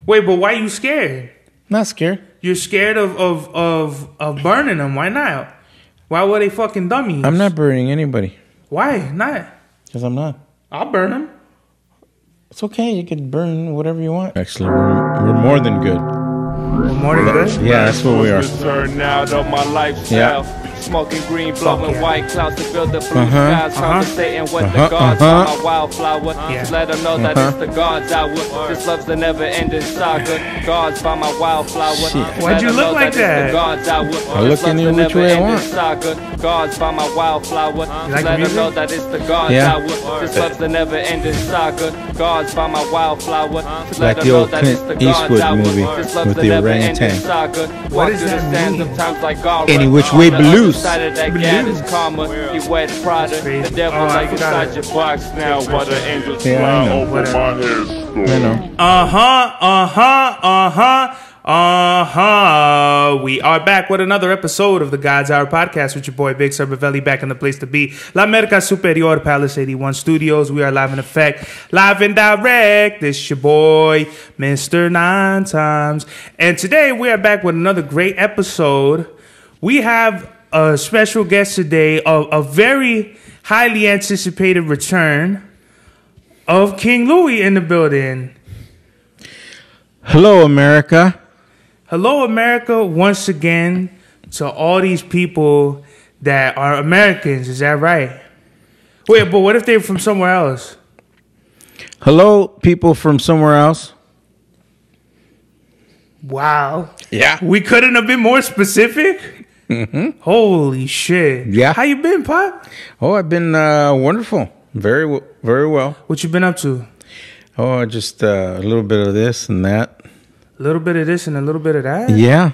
Wait, but why you scared? Not scared. You're scared of burning them. Why not? Why were they fucking dummies? I'm not burning anybody. Why not? Because I'm not. I'll burn them. It's okay. You can burn whatever you want. Actually, we're more than good. More than good? Yeah, that's what we are. Turn out of my lifestyle. Yeah. Smoking green, blowing yeah. white clouds to build the blue skies. Conversating with the gods on my wildflower. Just let them know that it's the gods hour. This love's the never-ending saga. Gods by my wildflower. Why'd you look like that? I look any which way I want. Gods by my wildflower. like Let the them know music? that it's the gods Yeah. hour. This love's the never-ending saga. Gods by my wildflower. Just Like let the them know old that it's Clint the gods Eastwood hour. movie This love's with the the never-ending orangutan. saga. What Walk does through the that stands mean? of times like God. Any which way but loose. Is karma, you wet product. The devil like inside your box now. What the angels Yeah, I know. over my head. I know. We are back with another episode of the God's Hour podcast with your boy Big Sir Bavelli, back in the place to be. La America Superior Palace 81 Studios. We are live in effect, live and direct. This your boy, Mr. Nine Times. And today we are back with another great episode. We have a special guest today, a very highly anticipated return of King Louie in the building. Hello, America. Hello, America, once again to all these people that are Americans. Is that right? Wait, but what if they're from somewhere else? Hello, people from somewhere else. Wow. Yeah. We couldn't have been more specific? Mm-hmm. Holy shit. Yeah. How you been, Pop? Oh, I've been wonderful. Very well. What you been up to? Oh, just a little bit of this and that. A little bit of this and a little bit of that? Yeah.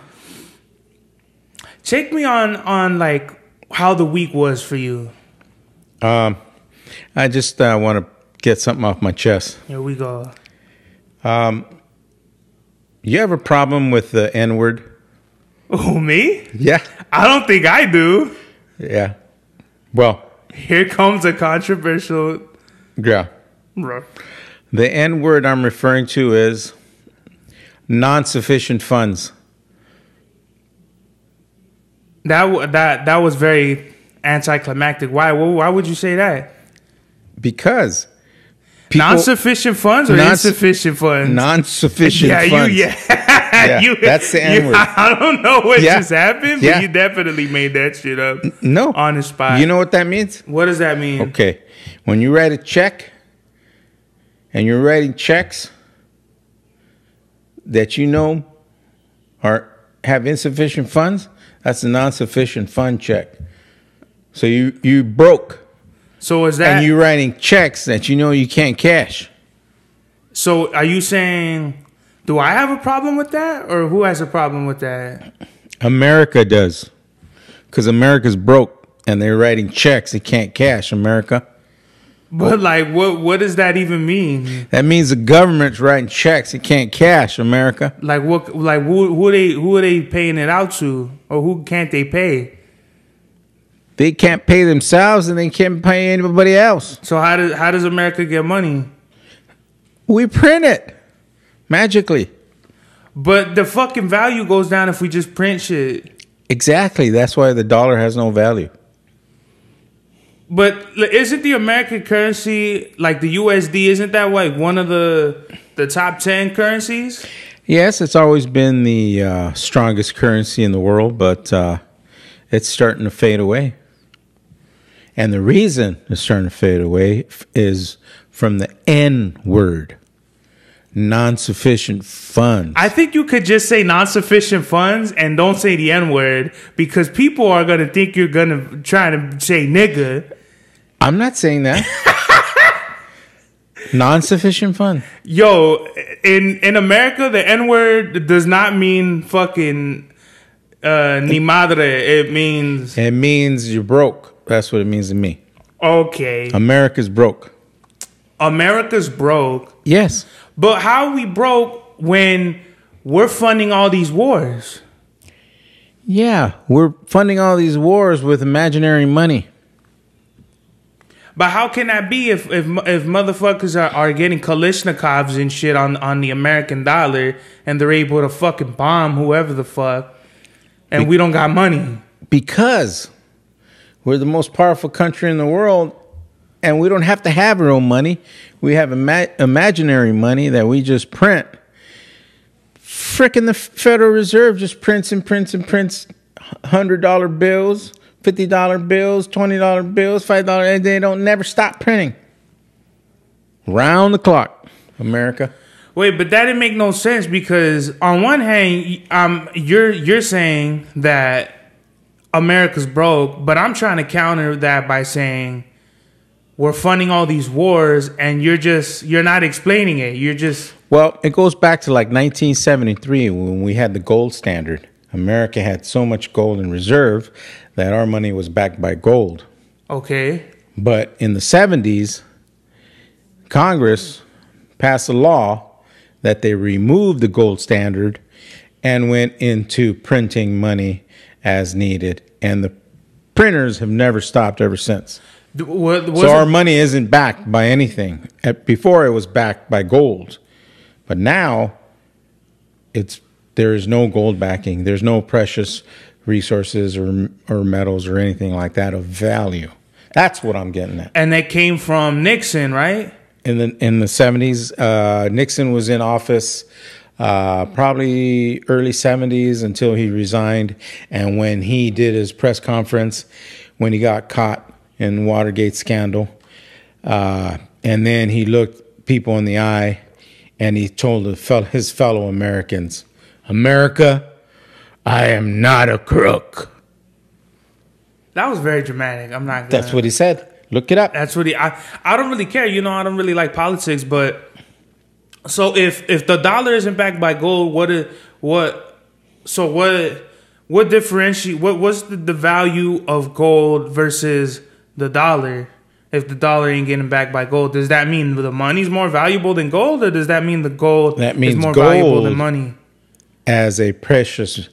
Take me on like how the week was for you. I just want to get something off my chest. Here we go. You have a problem with the N-word? Oh, me? Yeah. I don't think I do. Yeah. Well, Here comes a controversial... yeah. The N-word I'm referring to is non-sufficient funds. That was very anticlimactic. Why would you say that? Because people, Non-sufficient funds or insufficient funds? non-sufficient yeah, funds. You, that's the N-word. I don't know what just happened, but Yeah. you definitely made that shit up. No. On the spot. You know what that means? What does that mean? Okay. When you write a check and you're writing checks that you know have insufficient funds, that's a non-sufficient fund check. So you broke. So is that... And you're writing checks that you know you can't cash. So are you saying... Do I have a problem with that? Or who has a problem with that? America does. Because America's broke and they're writing checks they can't cash, America. But like, what does that even mean? That means the government's writing checks they can't cash, America. Like what? Like who are they paying it out to, or who can't they pay? They can't pay themselves and they can't pay anybody else. So how does America get money? We print it magically. But the fucking value goes down if we just print shit. Exactly. That's why the dollar has no value. But isn't the American currency, like the USD, isn't that like one of the top 10 currencies? Yes, it's always been the strongest currency in the world, but it's starting to fade away. And the reason it's starting to fade away is from the N word. Non-sufficient funds. I think you could just say non-sufficient funds and don't say the N-word, because people are going to think you're going to try to say nigga. I'm not saying that. Non-sufficient fund. Yo, in America, the N-word does not mean fucking ni madre. It means you're broke. That's what it means to me. Okay. America's broke. America's broke. Yes. But how are we broke when we're funding all these wars? Yeah, we're funding all these wars with imaginary money. But how can that be if motherfuckers are getting Kalashnikovs and shit on the American dollar and they're able to fucking bomb whoever the fuck and we don't got money? Because we're the most powerful country in the world and we don't have to have real money. We have imaginary money that we just print. Frickin' the Federal Reserve just prints and prints and prints $100 bills, $50 bills, $20 bills, $5. They don't never stop printing. Round the clock, America. Wait, but that didn't make no sense because on one hand, you're saying that America's broke, but I'm trying to counter that by saying we're funding all these wars, and you're not explaining it. You're just... Well, it goes back to like 1973 when we had the gold standard. America had so much gold in reserve that our money was backed by gold. Okay. But in the 70s, Congress passed a law that they removed the gold standard and went into printing money as needed. And the printers have never stopped ever since. So our money isn't backed by anything. Before it was backed by gold. But now there is no gold backing. There's no precious resources or metals or anything like that of value. That's what I'm getting at. And that came from Nixon, right? In the 70s, Nixon was in office probably early 70s until he resigned. And when he did his press conference, when he got caught in Watergate scandal, and then he looked people in the eye and he told his fellow Americans, America, I am not a crook. That was very dramatic. I'm not gonna... That's what he said. Look it up. That's what I don't really care. You know, I don't really like politics, but so if the dollar isn't backed by gold, what differentiate what's the value of gold versus the dollar? If the dollar ain't getting backed by gold, does that mean the money's more valuable than gold, or does that mean the gold is more valuable than money? As a precious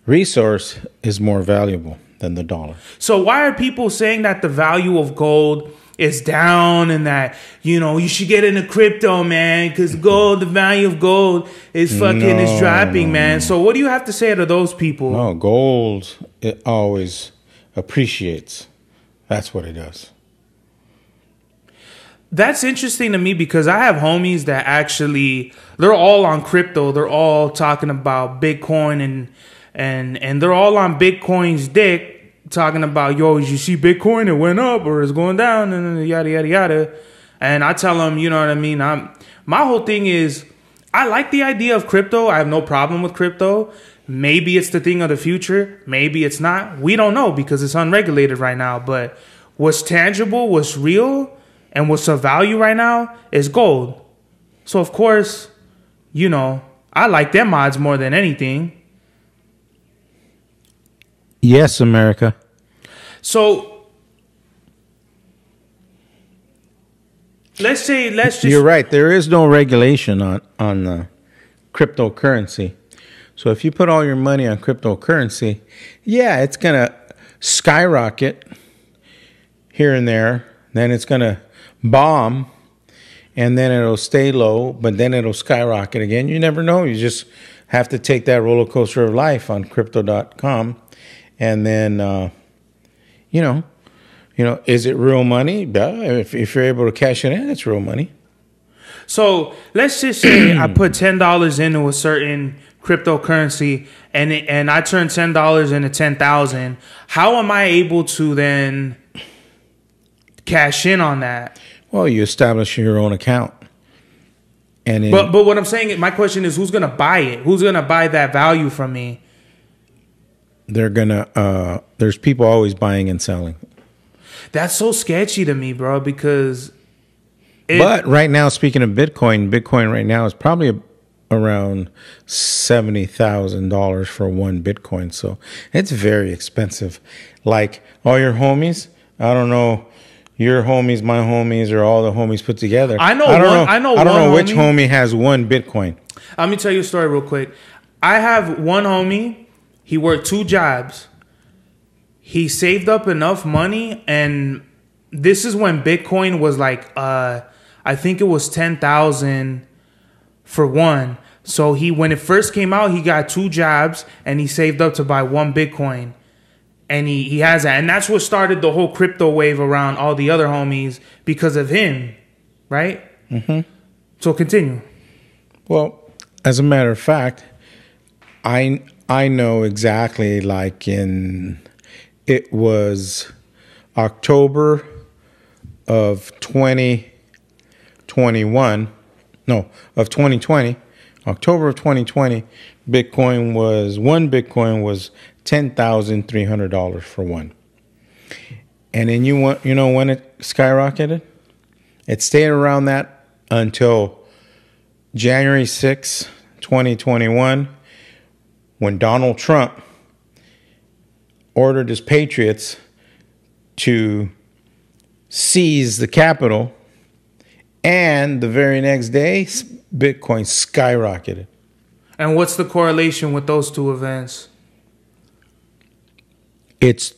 resource is more valuable than the dollar. So why are people saying that the value of gold is down and that, you know, you should get into crypto, man, because gold, the value of gold is is dropping, man. So what do you have to say to those people? No, gold, it always appreciates. That's what it does. That's interesting to me because I have homies that actually, they're all on crypto. They're all talking about Bitcoin and they're all on Bitcoin's dick talking about, yo, you see Bitcoin, it went up or it's going down and yada, yada, yada. And I tell them, you know what I mean? My whole thing is, I like the idea of crypto. I have no problem with crypto. Maybe it's the thing of the future. Maybe it's not. We don't know because it's unregulated right now. But what's tangible, what's real, and what's of value right now is gold. So, of course, you know, I like them odds more than anything. Yes, America. So, let's just... You're right. There is no regulation on cryptocurrency. So if you put all your money on cryptocurrency, yeah, it's going to skyrocket here and there. Then it's going to bomb, and then it'll stay low, but then it'll skyrocket again. You never know. You just have to take that roller coaster of life on crypto.com. And then, you know, is it real money? If you're able to cash it in, it's real money. So let's just say I put $10 into a certain cryptocurrency and I turn $10 into 10,000. How am I able to then cash in on that? Well, you establish your own account. And but what I'm saying, my question is, who's going to buy it? Who's going to buy that value from me? They're going to, there's people always buying and selling. That's so sketchy to me, bro, because... But right now, speaking of Bitcoin right now is probably around $70,000 for one Bitcoin. So it's very expensive. Like all your homies, I don't know, your homies, my homies, or all the homies put together. I don't know which homie has one Bitcoin. Let me tell you a story real quick. I have one homie. He worked 2 jobs. He saved up enough money, and this is when Bitcoin was like, I think it was 10,000 for one. So when it first came out, he got 2 jobs and he saved up to buy 1 Bitcoin. And he has that. And that's what started the whole crypto wave around all the other homies because of him. Right? Mm-hmm. So continue. Well, as a matter of fact, I know exactly, like it was October of 2021. No, of 2020. October of 2020, one Bitcoin was $10,300 for one. And then you know when it skyrocketed? It stayed around that until January 6, 2021, when Donald Trump ordered his patriots to seize the Capitol, and the very next day, Bitcoin skyrocketed. And what's the correlation with those 2 events? It's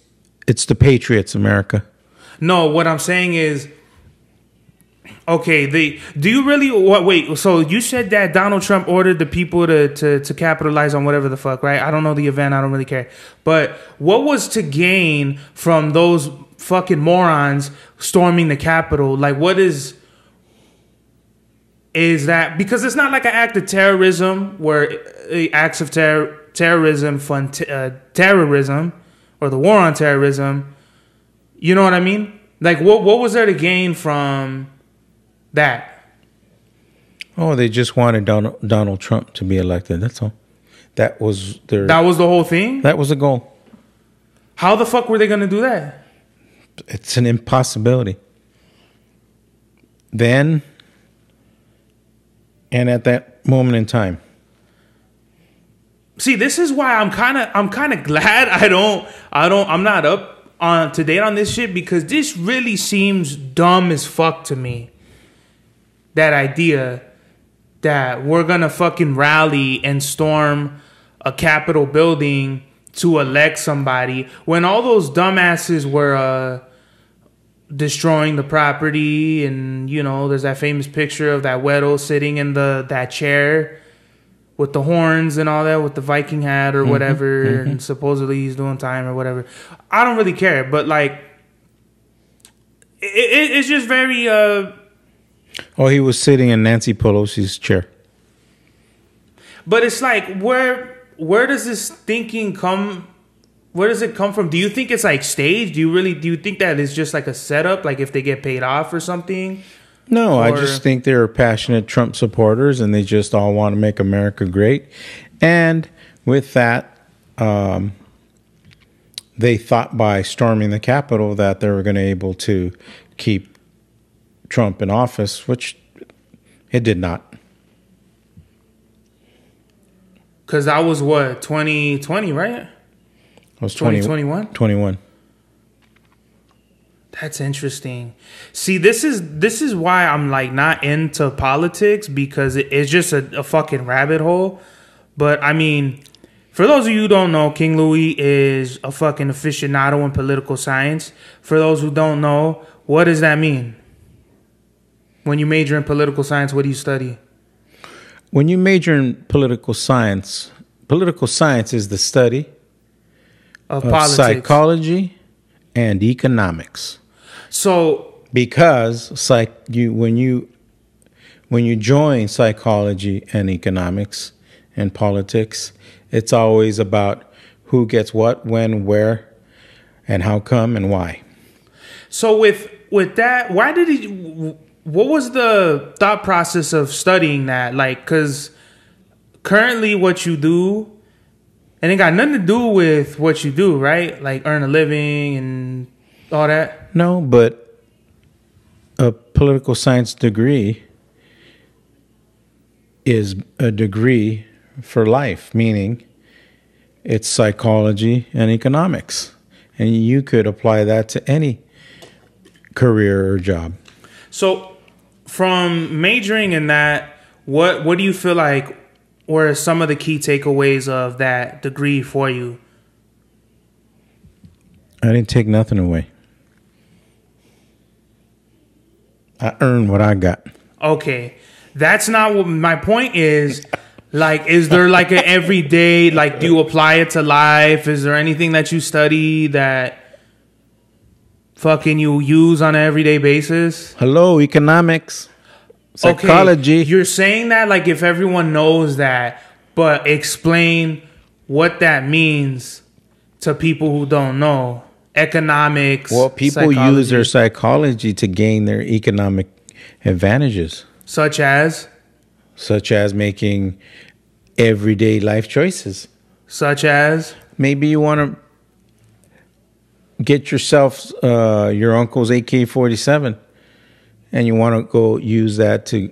the patriots, America. No, what I'm saying is, okay, do you really wait? So you said that Donald Trump ordered the people to capitalize on whatever the fuck, right? I don't know the event. I don't really care. But what was to gain from those fucking morons storming the Capitol? Like, what is that? Because it's not like an act of terrorism where acts of terrorism fund terrorism or the war on terrorism. You know what I mean? Like, what was there to gain from that? Oh, they just wanted Donald Trump to be elected. That's all. That was the whole thing? That was the goal. How the fuck were they going to do that? It's an impossibility. Then and at that moment in time. See, this is why I'm kind of glad I'm not up on to date on this shit, because this really seems dumb as fuck to me. That idea that we're gonna fucking rally and storm a Capitol building to elect somebody when all those dumbasses were destroying the property, and you know, there's that famous picture of that Weddle sitting in that chair with the horns and all that, with the Viking hat or whatever, and supposedly he's doing time or whatever. I don't really care, but like, it's just very. Oh, he was sitting in Nancy Pelosi's chair. But it's like, where does this thinking come? Where does it come from? Do you think it's like staged? Do you think that it's just like a setup? Like if they get paid off or something? No, I just think they're passionate Trump supporters and they just all want to make America great. And with that, they thought by storming the Capitol that they were going to be able to keep Trump in office, which it did not. Because that was what, 2020, right? It was 2021? 21. That's interesting. See, this is why I'm like not into politics, because it's just a fucking rabbit hole. But I mean, for those of you who don't know, King Louie is a fucking aficionado in political science. For those who don't know, what does that mean? When you major in political science, what do you study? When you major in political science is the study of politics, psychology, and economics. So, because when you join psychology and economics and politics, it's always about who gets what, when, where, and how come and why. So with that, what was the thought process of studying that? Like, because currently what you do, and it got nothing to do with what you do, right? Like earn a living and all that. No, but a political science degree is a degree for life, meaning it's psychology and economics. And you could apply that to any career or job. So from majoring in that, what do you feel like were some of the key takeaways of that degree for you? I didn't take nothing away. I earn what I got. Okay. That's not what my point is. Like, is there like an everyday, like, do you apply it to life? Is there anything that you study that fucking you use on an everyday basis? Hello, economics, psychology. Okay, you're saying that like if everyone knows that, but explain what that means to people who don't know. Economics. Well, people use their psychology to gain their economic advantages. Such as making everyday life choices. Such as? Maybe you want to get yourself your uncle's AK-47 and you want to go use that to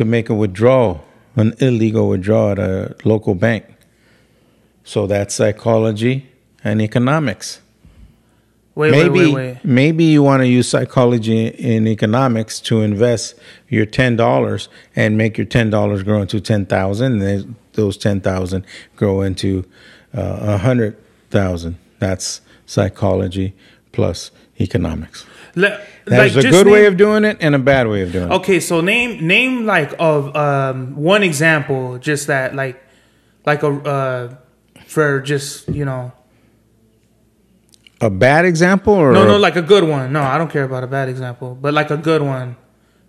make a withdrawal, an illegal withdrawal at a local bank. So that's psychology and economics. Wait. Maybe you want to use psychology in economics to invest your $10 and make your $10 grow into $10,000, and those $10,000 grow into $100,000. That's psychology plus economics. There's a good way of doing it and a bad way of doing it. Okay, so name like of one example, just that like a for just, you know. A bad example? Or no, like a good one. No, I don't care about a bad example, but like a good one.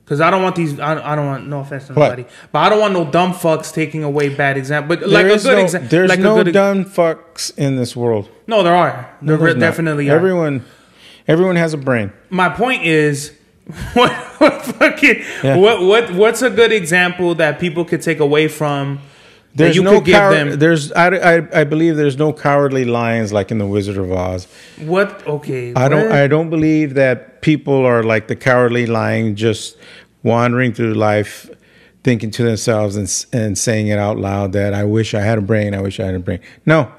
Because I don't want these, I don't want, no offense to nobody, but I don't want no dumb fucks taking away bad example. But like a good example. There's like no dumb fucks in this world. No, there are. There definitely are. Everyone has a brain. My point is, what's a good example that people could take away from? There's no I believe there's no cowardly lions like in the Wizard of Oz. What? Okay. I don't believe that people are like the cowardly lion, just wandering through life, thinking to themselves and saying it out loud that I wish I had a brain. I wish I had a brain. No.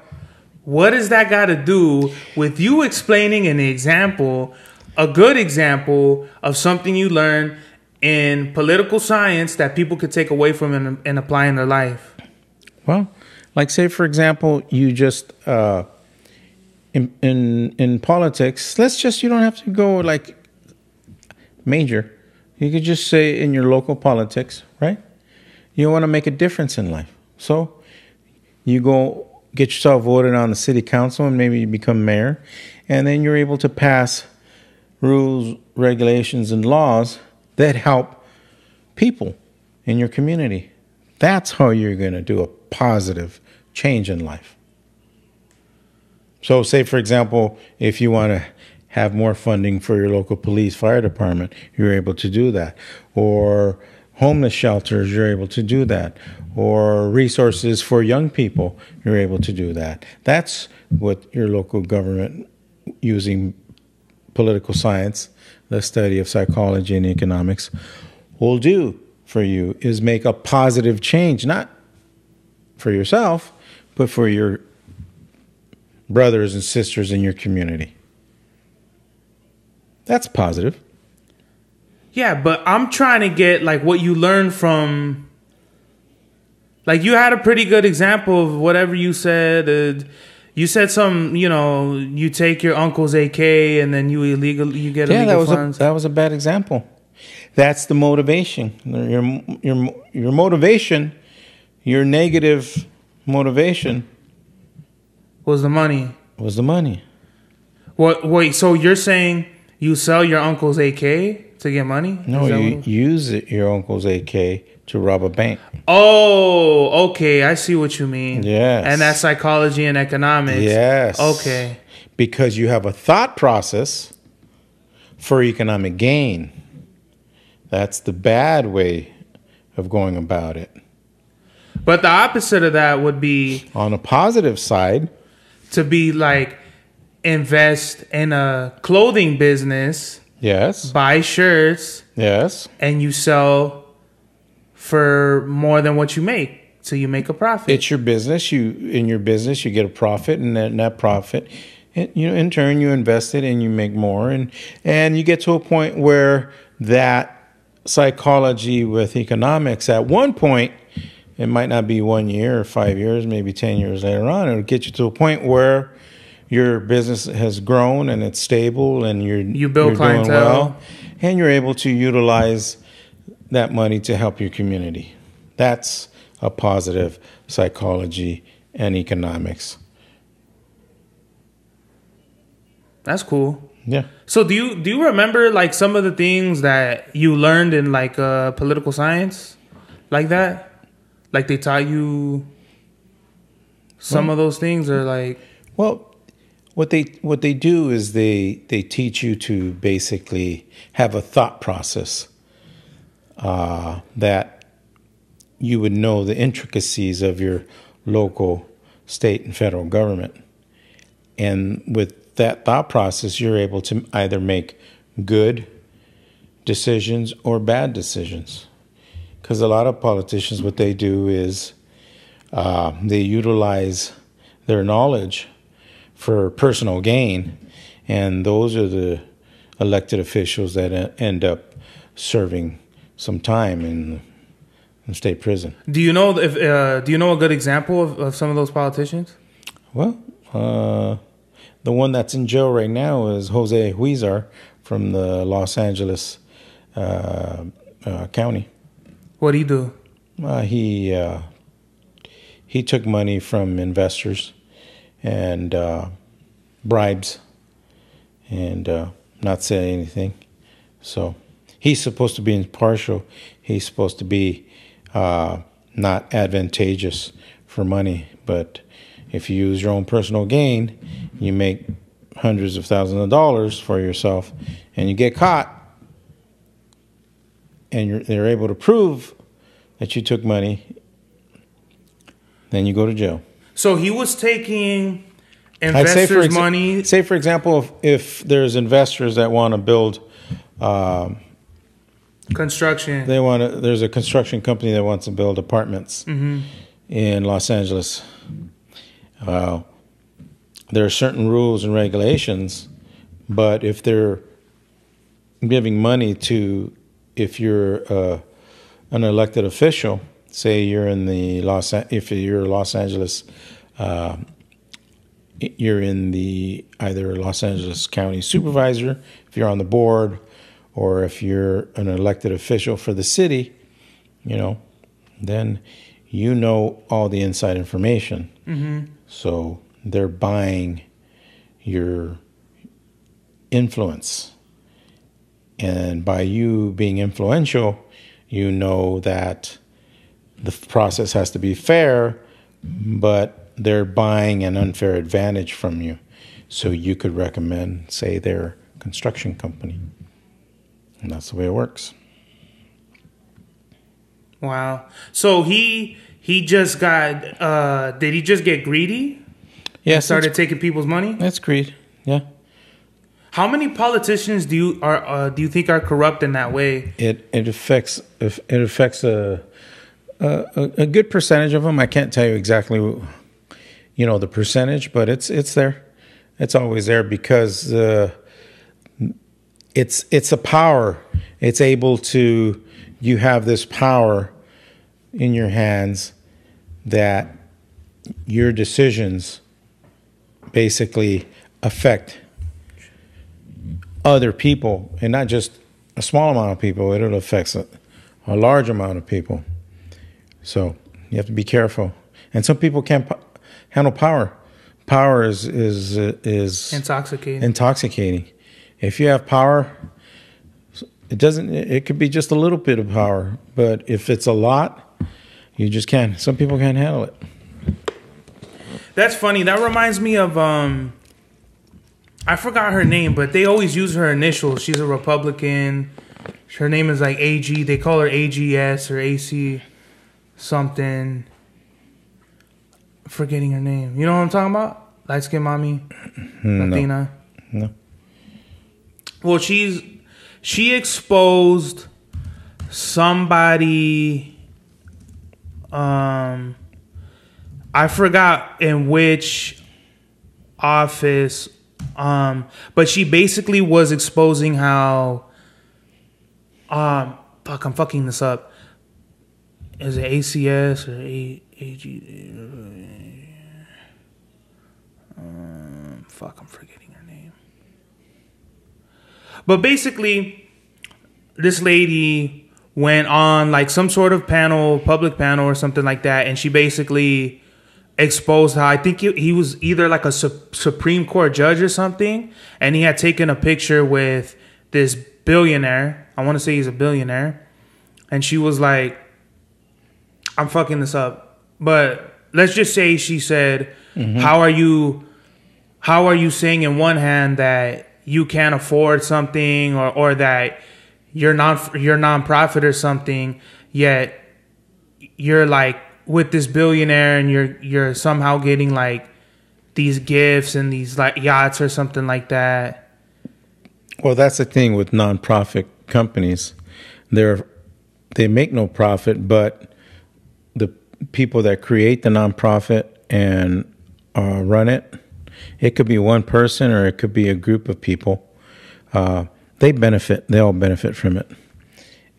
What does that got to do with you explaining an example, a good example of something you learned in political science that people could take away from and apply in their life? Well, like say, for example, you just, in politics, you don't have to go like major. You could just say in your local politics, right? You want to make a difference in life. So you go get yourself voted on the city council and maybe you become mayor. And then you're able to pass rules, regulations, and laws that help people in your community. That's how you're going to do a positive change in life. So say, for example, if you want to have more funding for your local police, fire department, you're able to do that. Or homeless shelters, you're able to do that. Or resources for young people, you're able to do that. That's what your local government, using political science, the study of psychology and economics, will do for you, is make a positive change, not for yourself, but for your brothers and sisters in your community. That's positive. Yeah, but I'm trying to get like what you learned from, like you had a pretty good example of whatever you said. You said some, you know, you take your uncle's AK and then you get illegal funds. That was a bad example. That's the motivation. Your motivation, your negative motivation was the money. What? Wait. So you're saying you sell your uncle's AK to get money? No, you use your uncle's AK to rob a bank. Oh, okay. I see what you mean. Yes. And that's psychology and economics. Yes. Okay. Because you have a thought process for economic gain. That's the bad way of going about it. But the opposite of that would be, on the positive side, to be like invest in a clothing business. Yes. Buy shirts. Yes. And you sell for more than what you make, so you make a profit. It's your business. In your business you get a profit, and that profit, in turn you invest it and you make more, and you get to a point where that psychology with economics, at one point, it might not be 1 year or 5 years, maybe 10 years later on, it'll get you to a point where your business has grown and it's stable and you're build clientele. doing well, and you're able to utilize that money to help your community. That's a positive psychology and economics. That's cool. Yeah. So do you remember like some of the things that you learned in like political science, like that? Like they taught you some of those things, or like? Well, what they do is they teach you to basically have a thought process that you would know the intricacies of your local, state, and federal government, and with that thought process, you're able to either make good decisions or bad decisions. Because a lot of politicians, what they do is they utilize their knowledge for personal gain, and those are the elected officials that end up serving some time in state prison. Do you know do you know a good example of some of those politicians? Well, the one that's in jail right now is Jose Huizar from the Los Angeles County. What'd he do? He took money from investors and bribes and not say anything. So he's supposed to be impartial. He's supposed to be not advantageous for money, but if you use your own personal gain, you make hundreds of thousands of dollars for yourself, and you get caught, and they're able to prove that you took money, then you go to jail. So he was taking investors' money. Say, for example, if there's investors that want to build construction, there's a construction company that wants to build apartments in Los Angeles. There are certain rules and regulations, but if they're giving money to, if you're an elected official, say you're in the if you're Los Angeles, you're in the either Los Angeles County Supervisor, if you're on the board, or if you're an elected official for the city, then you know all the inside information. So they're buying your influence. And by you being influential, you know that the process has to be fair, but they're buying an unfair advantage from you. So you could recommend, say, their construction company. And that's the way it works. Wow. So he just got, did he just get greedy? Yeah. Started taking people's money? That's greed, yeah. How many politicians do you think are corrupt in that way? It affects a good percentage of them. I can't tell you exactly, the percentage, but it's there. It's always there because it's a power. It's able to, you have this power in your hands that your decisions basically affect other people, and not just a small amount of people. It affects a large amount of people. So you have to be careful. And some people can't handle power. Power is intoxicating. If you have power, it could be just a little bit of power, but if it's a lot, you just can't. Some people can't handle it. That's funny. That reminds me of I forgot her name, but they always use her initials. She's a Republican. Her name is like AG. They call her AGS or AC something. I'm forgetting her name. You know what I'm talking about? Light skin mommy, Latina. No. Well, she exposed somebody. I forgot in which office. But she basically was exposing how, fuck, I'm fucking this up. Is it ACS or AG? Fuck, I'm forgetting her name. But basically, this lady went on like some sort of panel, public panel or something like that, and she basically exposed how I think he was either like a Supreme Court judge or something, and he had taken a picture with this billionaire. I want to say he's a billionaire, and she was like, I'm fucking this up, but let's just say she said, how are you saying in one hand that you can't afford something or that you're non-profit or something, yet you're like with this billionaire and you're somehow getting like these gifts and these like yachts or something like that. Well, that's the thing with non-profit companies. They make no profit, but the people that create the nonprofit and run it, it could be one person or it could be a group of people. They all benefit from it.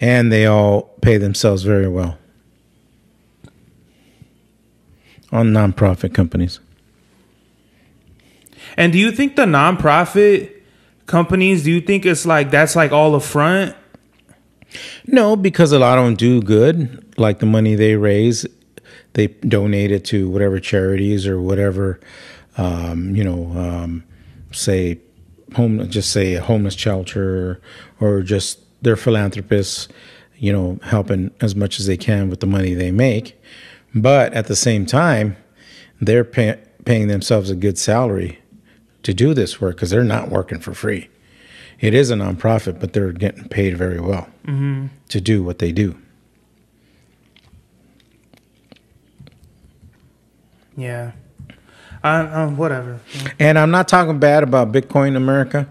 And they all pay themselves very well on nonprofit companies. And do you think the nonprofit companies, do you think it's like that's like all a front? No, because a lot of them do good. Like the money they raise, they donate it to whatever charities or whatever, say a homeless shelter or just they're philanthropists, helping as much as they can with the money they make. But at the same time, they're paying themselves a good salary to do this work because they're not working for free. It is a nonprofit, but they're getting paid very well to do what they do. Yeah. Whatever. And I'm not talking bad about Bitcoin America.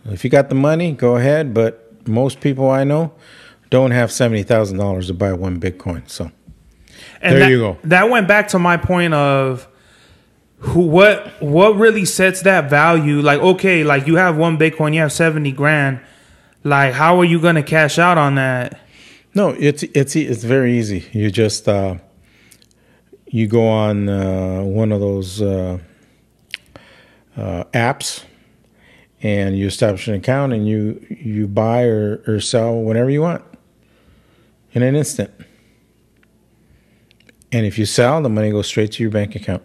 If you got the money, go ahead. But most people I know don't have $70,000 to buy one Bitcoin. So there you go. That went back to my point of what really sets that value. Like, okay, like you have one Bitcoin, you have 70 grand. Like, how are you going to cash out on that? No, it's very easy. You just you go on one of those apps, and you establish an account, and you buy or sell whenever you want in an instant. And if you sell, the money goes straight to your bank account.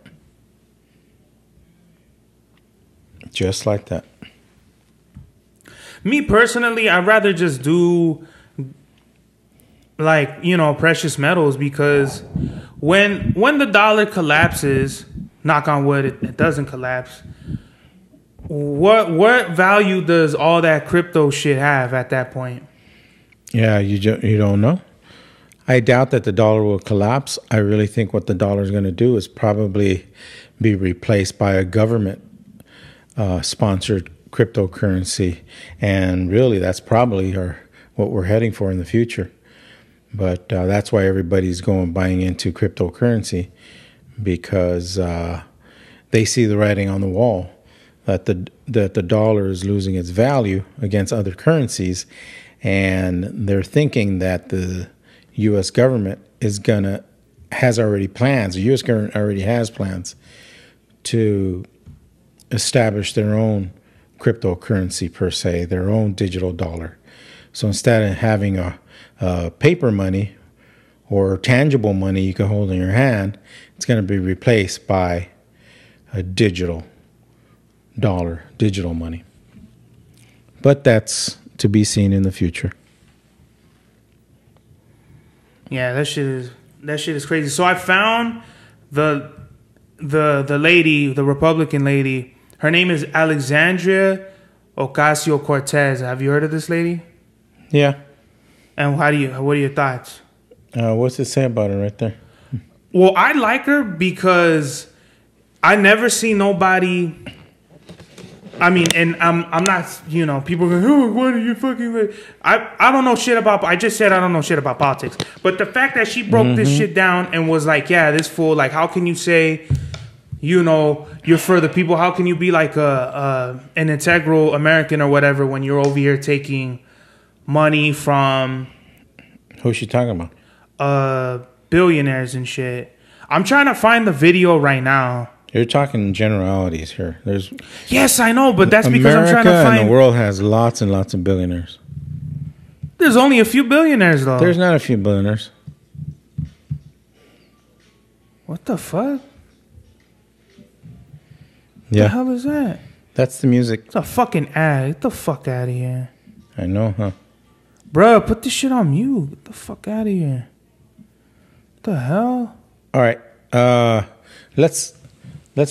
Just like that. Me personally, I'd rather just do like, precious metals, because when the dollar collapses, knock on wood, it doesn't collapse. What value does all that crypto shit have at that point? Yeah, you don't know. I doubt that the dollar will collapse. I really think what the dollar is going to do is probably be replaced by a government sponsored cryptocurrency, and really that's probably what we're heading for in the future. But that's why everybody's buying into cryptocurrency, because they see the writing on the wall that the dollar is losing its value against other currencies, and they're thinking that the U.S. government has already plans. The U.S. government already has plans to establish their own cryptocurrency per se, their own digital dollar. So instead of having a paper money or tangible money you can hold in your hand, it's going to be replaced by a digital dollar, digital money. But that's to be seen in the future. Yeah, that shit is crazy. So I found the lady, the Republican lady. Her name is Alexandria Ocasio-Cortez. Have you heard of this lady? Yeah. And what are your thoughts? What's it say about her right there? Well, I like her because I never see nobody. I mean, and I'm not, people go, oh, what are you fucking? I don't know shit about. I just said I don't know shit about politics. But the fact that she broke this shit down and was like, yeah, this fool. Like, how can you say, you're for the people? How can you be like an integral American or whatever when you're over here taking money from? Who's she talking about? Billionaires and shit. I'm trying to find the video right now. You're talking generalities here. Yes, I know, but that's because I'm trying to find. And the world has lots and lots of billionaires. There's only a few billionaires, though. There's not a few billionaires. What the fuck? Yeah. What the hell is that? That's the music. It's a fucking ad. Get the fuck out of here. I know, huh? Bruh, put this shit on mute. Get the fuck out of here. What the hell? All right. Let's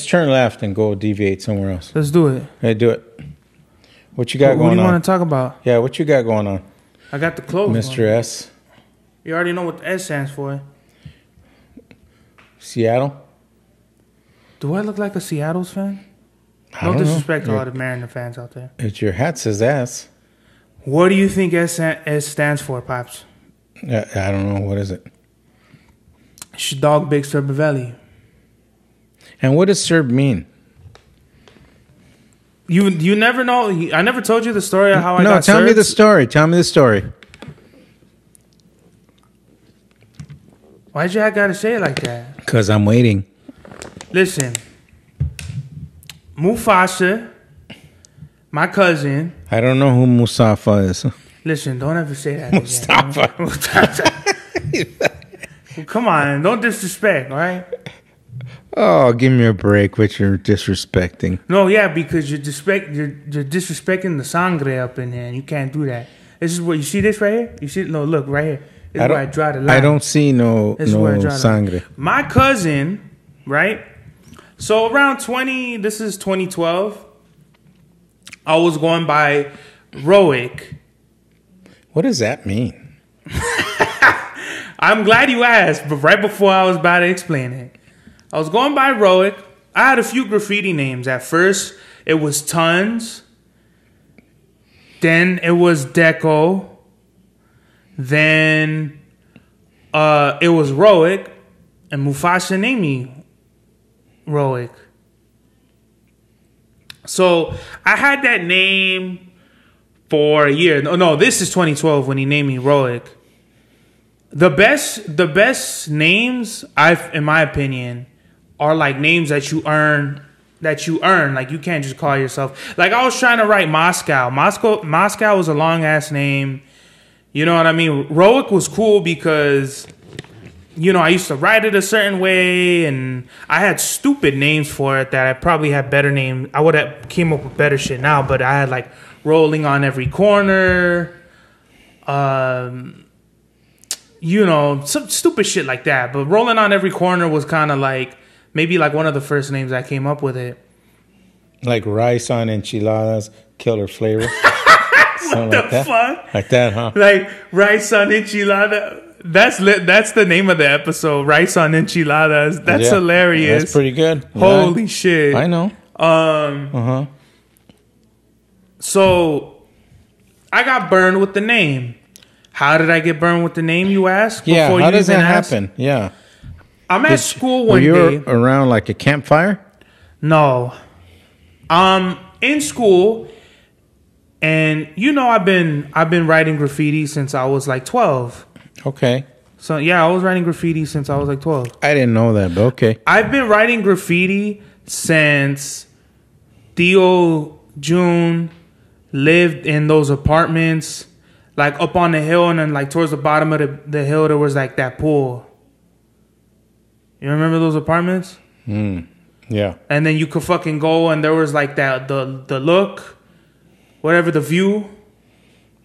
turn left and go deviate somewhere else. Let's do it. Hey, do it. What you got going on? What do you want to talk about? Yeah, what you got going on? I got the clothes. Mr. S. You already know what the S stands for. Seattle? Do I look like a Seattle's fan? No disrespect to all the Mariner fans out there. It's your hat says S. What do you think S stands for, Pops? I don't know. What is it? It's your dog, Big Cerbavelli. And what does Serb mean? You never know. I never told you the story of how I got No, tell me served. the story. Tell me the story. Why'd you gotta say it like that? Because I'm waiting. Listen. Mufasa, my cousin. I don't know who Mustafa is. Listen, don't ever say that Mustafa. Well, come on, don't disrespect, all right? Oh, give me a break with your disrespecting. No, yeah, because you're disrespecting the sangre up in there, and you can't do that. This is what you see. This right here. You see? No, look right here. This is where I draw the line. I don't see no sangre. My cousin, right? So around 20, this is 2012. I was going by Roic. What does that mean? I'm glad you asked, but right before I was about to explain it. I was going by Roic. I had a few graffiti names. At first, it was Tons. Then it was Deco. Then it was Roic. And Mufasa named me Roic. So I had that name for a year. No, this is 2012 when he named me Roic. The best names, in my opinion, are like names that you earn. Like you can't just call yourself. Like I was trying to write Moscow. Moscow was a long ass name. You know what I mean? Roic was cool because, you know, I used to write it a certain way, and I had stupid names for it that I probably had better names. I would have came up with better shit now, but I had like Rolling on Every Corner, you know, some stupid shit like that. But Rolling on Every Corner was kind of like maybe like one of the first names I came up with it. Like rice on enchiladas, killer flavor. What the fuck? Like that, huh? Like rice on enchilada. That's the name of the episode. Rice on enchiladas. That's hilarious. That's pretty good. Holy shit! I know. So I got burned with the name. How did I get burned with the name? You ask. Yeah. Before How you does even that ask? happen? Yeah. I'm at school one day. Were day. you around like a campfire? No. In school, and you know I've been writing graffiti since I was like 12. Okay. So yeah, I was writing graffiti since I was like 12. I didn't know that, but okay. I've been writing graffiti since Theo June lived in those apartments, like up on the hill, and then like towards the bottom of the hill there was like that pool. You remember those apartments? Yeah. And then you could fucking go, and there was like that the look, whatever, the view.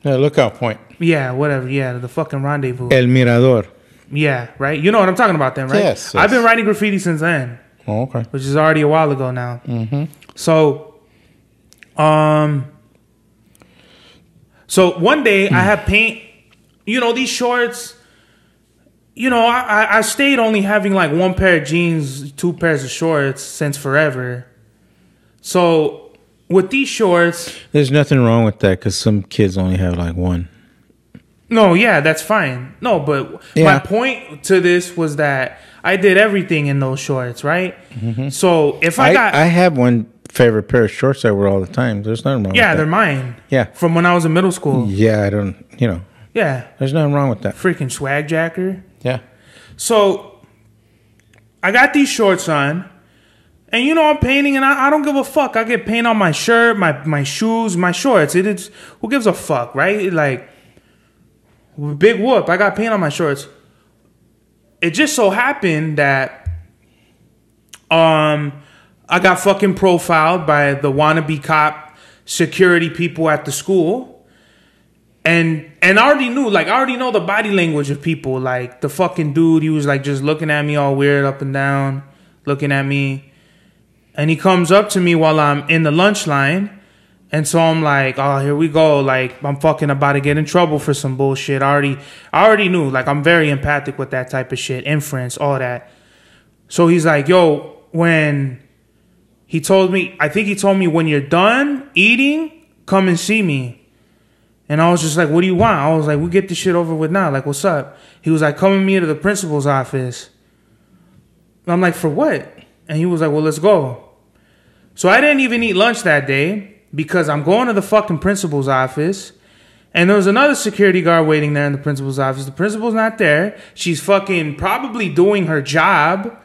Yeah, lookout point. Yeah, whatever. Yeah, the fucking rendezvous. El Mirador. Yeah, right. You know what I'm talking about, then, right? Yes. I've been writing graffiti since then. Oh, okay. Which is already a while ago now. Mm-hmm. So one day I had paint. You know, these shorts. You know, I stayed only having like one pair of jeans, 2 pairs of shorts since forever. So with these shorts, there's nothing wrong with that because some kids only have like one. No, yeah, that's fine. No, but my point to this was that I did everything in those shorts, right? Mm-hmm. So if I have one favorite pair of shorts I wear all the time. There's nothing wrong with that. Yeah, they're mine. Yeah. From when I was in middle school. Yeah, I don't, you know. Yeah. There's nothing wrong with that. Freaking swag jacker. Yeah. So I got these shorts on, and you know I'm painting, and I don't give a fuck. I get paint on my shirt, my shoes, my shorts. Who gives a fuck, right? Like, big whoop. I got paint on my shorts. It just so happened that I got fucking profiled by the wannabe cop security people at the school. And I already knew, like, I already know the body language of people. Like, the fucking dude, he was, like, just looking at me all weird up and down, looking at me. And he comes up to me while I'm in the lunch line. And so I'm like, oh, here we go. Like, I'm fucking about to get in trouble for some bullshit. I already knew. Like, I'm very empathic with that type of shit. Inference, all that. So he's like, yo, when he told me, I think he told me, when you're done eating, come and see me. And I was just like, what do you want? I was like, we get this shit over with now. Like, what's up? He was like, come with me to the principal's office. And I'm like, for what? And he was like, well, let's go. So I didn't even eat lunch that day because I'm going to the fucking principal's office. And there was another security guard waiting there in the principal's office. The principal's not there. She's fucking probably doing her job,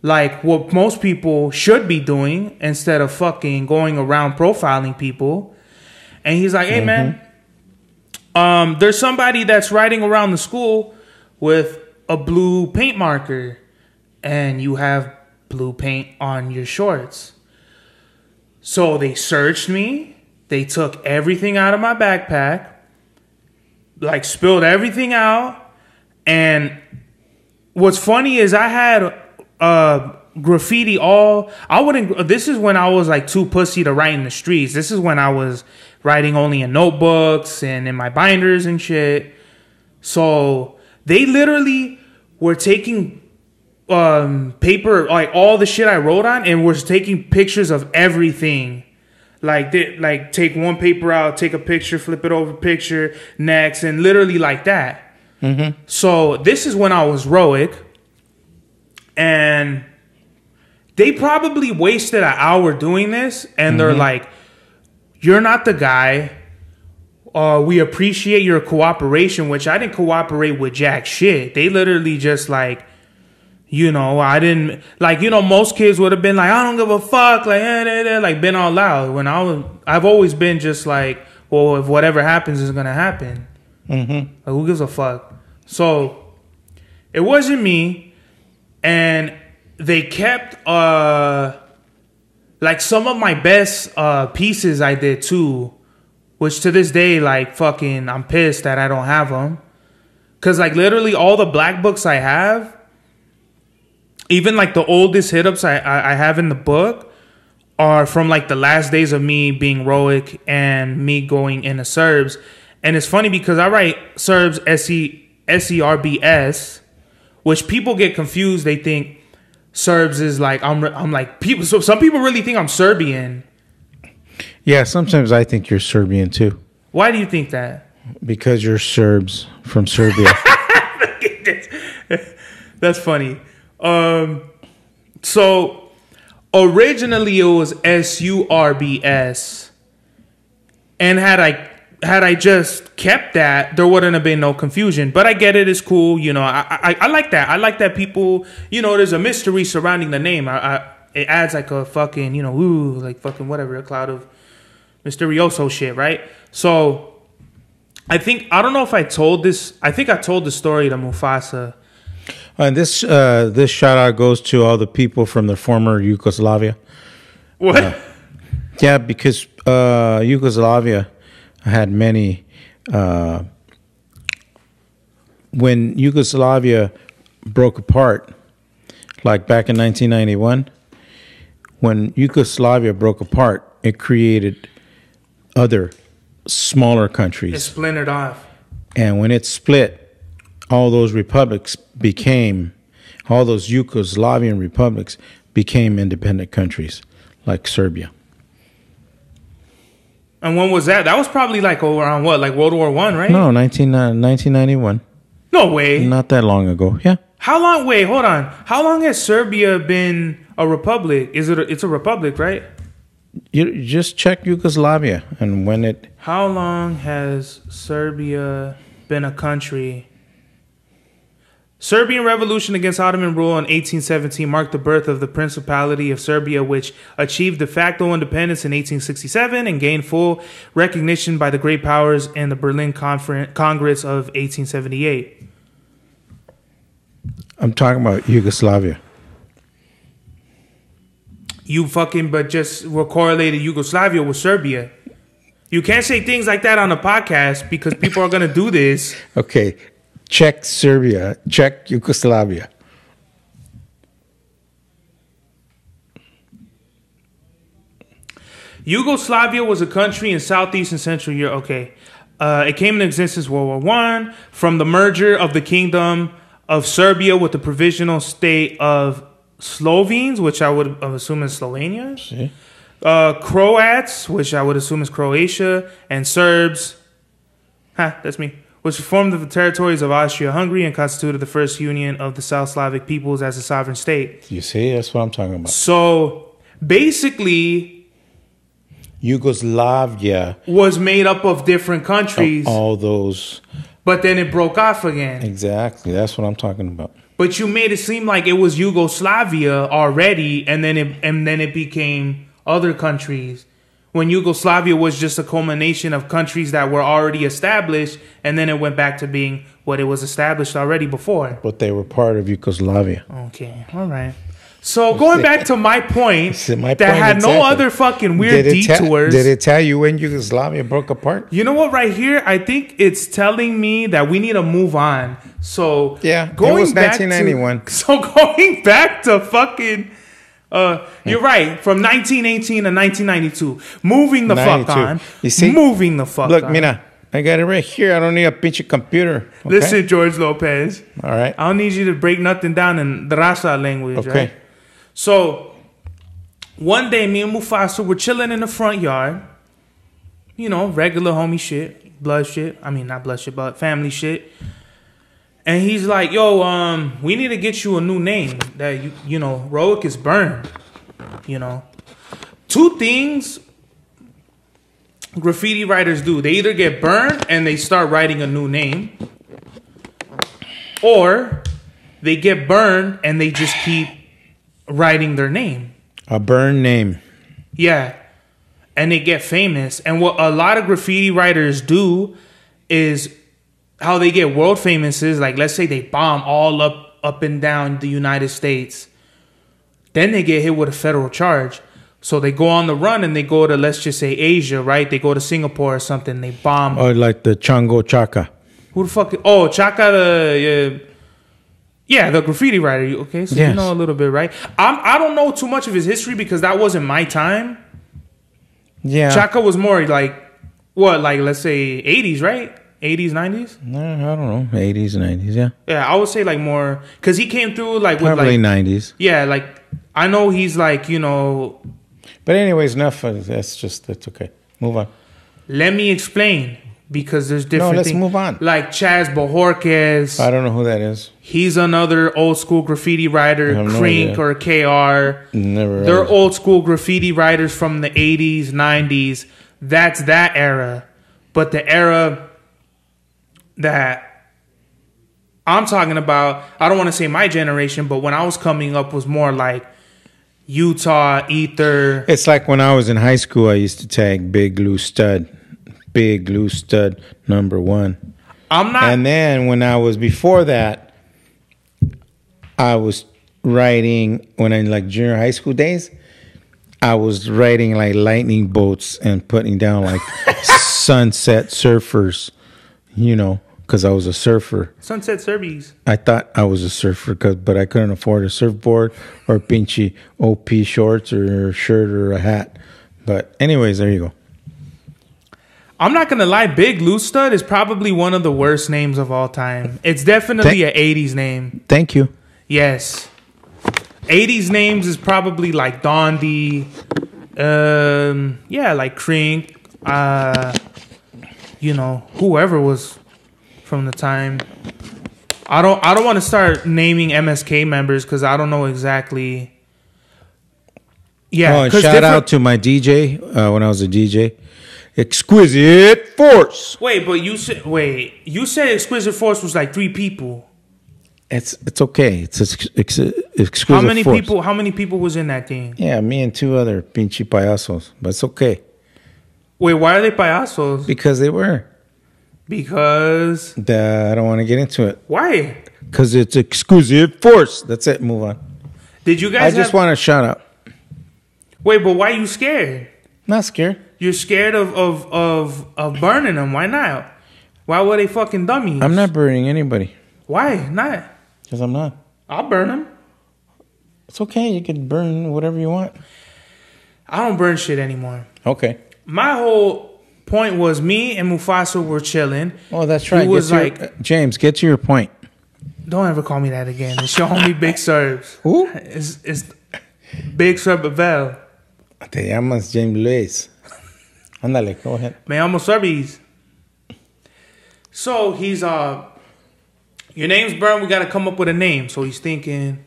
like what most people should be doing, instead of fucking going around profiling people. And he's like, hey, man, there's somebody that's riding around the school with a blue paint marker, and you have blue paint on your shorts. So they searched me. They took everything out of my backpack, like spilled everything out. And what's funny is I had graffiti this is when I was like too pussy to write in the streets. This is when I was writing only in notebooks and in my binders and shit. So they literally were taking paper, like all the shit I wrote on, and was taking pictures of everything. Like take one paper out, take a picture, flip it over, picture, next, and literally like that. Mm-hmm. So this is when I was Roic, and they probably wasted an hour doing this, and they're like, you're not the guy. We appreciate your cooperation, which I didn't cooperate with jack shit. They literally just like, you know, I didn't, like, you know, most kids would have been like, I don't give a fuck, like, like, been all loud. When I've always been just like, well, if whatever happens is gonna happen. Like, who gives a fuck? So it wasn't me, and they kept like some of my best pieces I did too, which to this day, like, fucking, I'm pissed that I don't have them, cause like literally all the black books I have, even like the oldest hit-ups I have in the book are from like the last days of me being Roic and me going into Serbs. And it's funny because I write Serbs, SERBS, which people get confused. They think Serbs is like, I'm like, people. So some people really think I'm Serbian. Yeah, sometimes I think you're Serbian too. Why do you think that? Because you're Serbs from Serbia. That's funny. So originally it was SURBS, and had I just kept that, there wouldn't have been no confusion. But I get it, it's cool, you know. I like that. I like that people, you know, there's a mystery surrounding the name. It adds like a fucking, you know, like fucking whatever, a cloud of mysterioso shit, right? So I don't know if I told this. I think I told the story to Mufasa. And this shout out goes to all the people from the former Yugoslavia. What? Yeah, because Yugoslavia had many. When Yugoslavia broke apart, like back in 1991, when Yugoslavia broke apart, it created other smaller countries. It splintered off. And when it split, all those Yugoslavian republics became independent countries, like Serbia. And when was that? That was probably like around what, like World War I, right? No, 1991. No way. Not that long ago, yeah. How long? Wait, hold on. How long has Serbia been a republic? It's a republic, right? You just check Yugoslavia and when it... How long has Serbia been a country? Serbian revolution against Ottoman rule in 1817 marked the birth of the Principality of Serbia, which achieved de facto independence in 1867 and gained full recognition by the great powers in the Berlin Congress of 1878. I'm talking about Yugoslavia. But just correlated Yugoslavia with Serbia. You can't say things like that on a podcast because people are going to do this. Okay. Check Serbia. Check Yugoslavia. Yugoslavia was a country in Southeast and Central Europe. Okay. It came into existence World War I from the merger of the Kingdom of Serbia with the provisional state of Slovenes, which I would assume is Slovenia. See? Croats, which I would assume is Croatia, and Serbs. That's me. Which formed the territories of Austria-Hungary and constituted the first union of the South Slavic peoples as a sovereign state. You see? That's what I'm talking about. So, basically, Yugoslavia was made up of different countries. All those. But then it broke off again. Exactly. That's what I'm talking about. But you made it seem like it was Yugoslavia already, and then it became other countries. When Yugoslavia was just a culmination of countries that were already established, and then it went back to being what it was established already before. But they were part of Yugoslavia. Okay, all right. So going back to my point, that had exactly. No other fucking weird detours. Did it tell you when Yugoslavia broke apart? You know what? Right here, I think it's telling me that we need to move on. So yeah, it was 1991. Going back to fucking. You're right. From 1918 to 1992. Moving the 92. Fuck on. You see? Moving the fuck Look, on. Mina, I got it right here. I don't need a pinche computer. Okay? Listen, George Lopez. All right. I don't need you to break nothing down in the Rasa language, okay. Right? So, one day, me and Mufasa were chilling in the front yard. You know, regular homie shit. Blood shit. I mean, not blood shit, but family shit. And he's like, yo, we need to get you a new name. That, you know, Roic is burned. You know. Two things graffiti writers do. They either get burned and they start writing a new name. Or they get burned and they just keep writing their name. A burn name. Yeah. And they get famous. And what a lot of graffiti writers do is how they get world famous is, like, let's say they bomb all up and down the United States. Then they get hit with a federal charge. So they go on the run and they go to, let's just say, Asia, right? They go to Singapore or something. They bomb. Or like the Chango Chaka. Who the fuck? Oh, Chaka, the graffiti writer. Okay, so yes. You know a little bit, right? I don't know too much of his history because that wasn't my time. Yeah. Chaka was more like, what, like, let's say 80s, right? 80s, 90s? No, I don't know. 80s, 90s, yeah. Yeah, I would say like more, because he came through like with probably like 90s. Yeah, like I know he's like, you know. But anyways, enough. That's okay. Move on. Let me explain, because there's different let's things. Move on. Like Chaz Bojorquez. I don't know who that is. He's another old school graffiti writer, Crink or KR. Never. They're old school graffiti writers from the 80s, 90s. That's that era. But the era that I'm talking about, I don't want to say my generation, but when I was coming up was more like Utah, Ether. It's like when I was in high school, I used to tag Big Lou Stud. Big Lou Stud #1. I'm not. And then when I was before that, I was writing, when I like junior high school days, I was writing like lightning bolts and putting down like Sunset Surfers, you know, because I was a surfer. Sunset Serbies. I thought I was a surfer, but I couldn't afford a surfboard or pinchy OP shorts or a shirt or a hat. But anyways, there you go. I'm not going to lie. Big Lou Stud is probably one of the worst names of all time. It's definitely an 80s name. Thank you. Yes. 80s names is probably like Dondi. Yeah, like Crink. You know, whoever was from the time. I don't want to start naming MSK members because I don't know exactly. Yeah. Shout out to my DJ when I was a DJ. Exquisite Force. Wait, but you said Exquisite Force was like 3 people. It's okay. It's exclusive. How many people was in that game? Yeah, me and 2 other pinche payasos, but it's okay. Wait, why are they payasos? Because they were. Because I don't want to get into it. Why? Because it's exclusive force. That's it. Move on. Did you guys? I just want to shut up. Wait, but why are you scared? Not scared. You're scared of burning them. Why not? Why were they fucking dummies? I'm not burning anybody. Why not? Because I'm not. I'll burn them. It's okay. You can burn whatever you want. I don't burn shit anymore. Okay. My whole point was me and Mufasa were chilling. Oh, that's right. It was like... James, get to your point. Don't ever call me that again. It's your homie Big Serbs. Who? It's Big Serbavel. Te llamas James Luis. Ándale, go ahead. Me llamo Serbis. So he's your name's Burn, we gotta come up with a name. So he's thinking,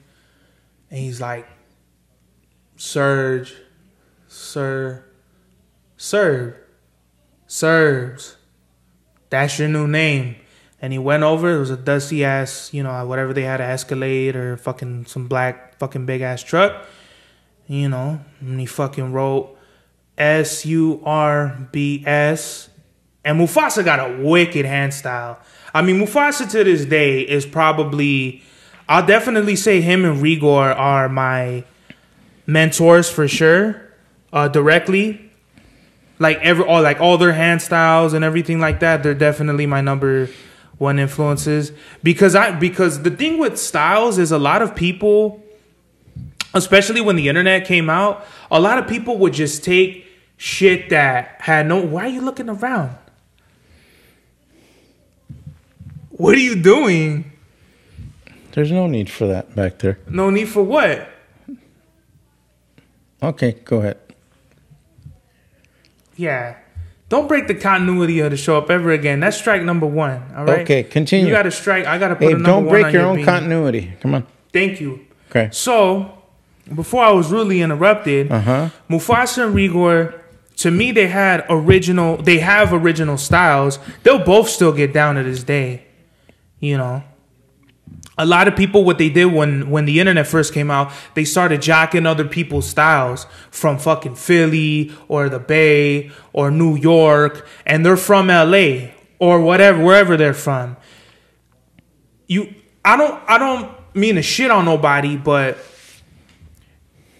and he's like, Serge, Serbs. That's your new name. And he went over, it was a dusty ass, whatever they had, an Escalade or fucking some black fucking big ass truck. And he fucking wrote SURBS. And Mufasa got a wicked hand style. I mean, Mufasa to this day is probably, I'll definitely say him and Rigor are my mentors for sure. Directly. All their hand styles and everything like that, they're definitely my number one influences. Because the thing with styles is a lot of people, especially when the internet came out, a lot of people would just take shit that had no... Why are you looking around? What are you doing? There's no need for that back there. No need for what? Okay, go ahead. Yeah. Don't break the continuity of the show up ever again. That's strike number 1. All right? Okay, continue. You got to strike. I got to put a number don't 1 break on your your own beam. continuity. Come on. Thank you. Okay. So, before I was really interrupted, Mufasa and Rigor, to me, they have original styles. They'll both still get down to this day. A lot of people, what they did when the internet first came out, they started jocking other people's styles from fucking Philly or the Bay or New York, and they're from LA or whatever, wherever they're from. I don't mean to shit on nobody, but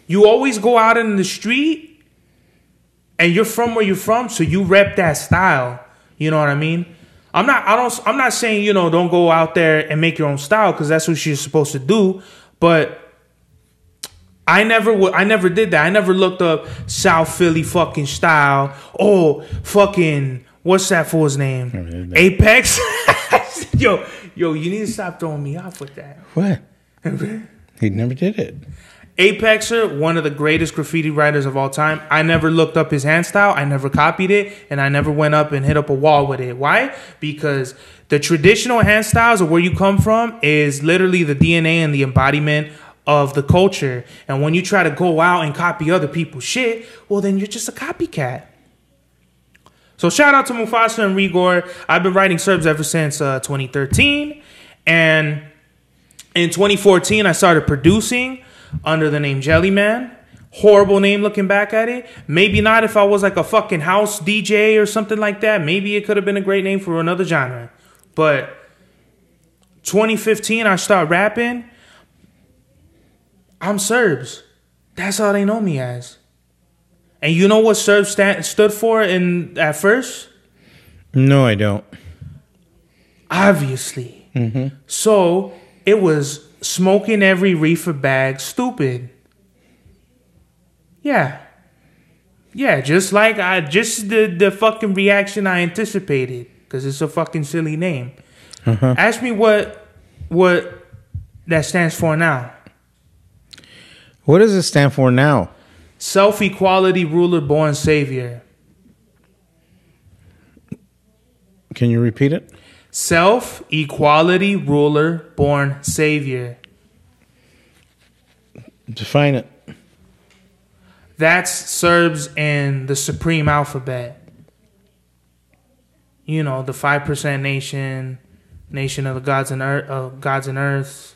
you always go out in the street and you're from where you're from, so you rep that style. You know what I mean? I'm not saying, don't go out there and make your own style, because that's what you're supposed to do. But I never did that. I never looked up South Philly fucking style. Oh, fucking, what's that fool's name? Apex? Yo, you need to stop throwing me off with that. What? He never did it. Apexer, one of the greatest graffiti writers of all time. I never looked up his hand style. I never copied it. And I never went up and hit up a wall with it. Why? Because the traditional hand styles of where you come from is literally the DNA and the embodiment of the culture. And when you try to go out and copy other people's shit, well, then you're just a copycat. So shout out to Mufasa and Rigor. I've been writing Serbs ever since 2013. And in 2014, I started producing under the name Jellyman. Horrible name looking back at it. Maybe not if I was like a fucking house DJ or something like that. Maybe it could have been a great name for another genre. But 2015, I start rapping. I'm Serbs. That's all they know me as. And you know what Serbs stood for at first? No, I don't. Obviously. Mm-hmm. So it was smoking every reefer bag stupid. Yeah, just like the fucking reaction I anticipated, because it's a fucking silly name. Ask me what that stands for now. What does it stand for now? Self-equality, ruler, born savior. Can you repeat it? Self-equality, ruler, born savior. Define it. That's Serbs in the supreme alphabet. The 5% nation, Nation of the Gods and Earth.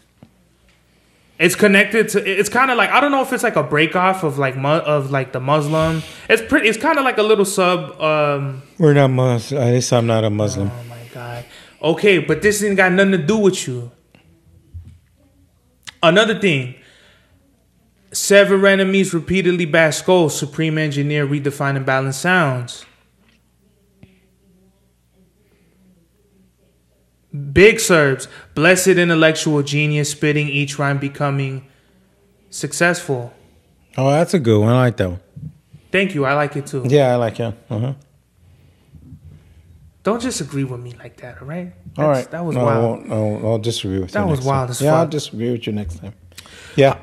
It's connected to. It's kind of like, I don't know if it's like a break off of like the Muslim. It's kind of like a little sub. We're not Muslim. At least I'm not a Muslim. Oh my god. Okay, but this ain't got nothing to do with you. Another thing. Sever enemies, repeatedly bash skulls. Supreme engineer, redefine and balance sounds. Big Serbs, blessed intellectual genius, spitting each rhyme, becoming successful. Oh, that's a good one. I like that one. Thank you. I like it too. Yeah, I like it. Uh-huh. Don't disagree with me like that, all right? All right. That was wild. I'll disagree with you. That was wild as fuck. Yeah, I'll disagree with you next time. Yeah.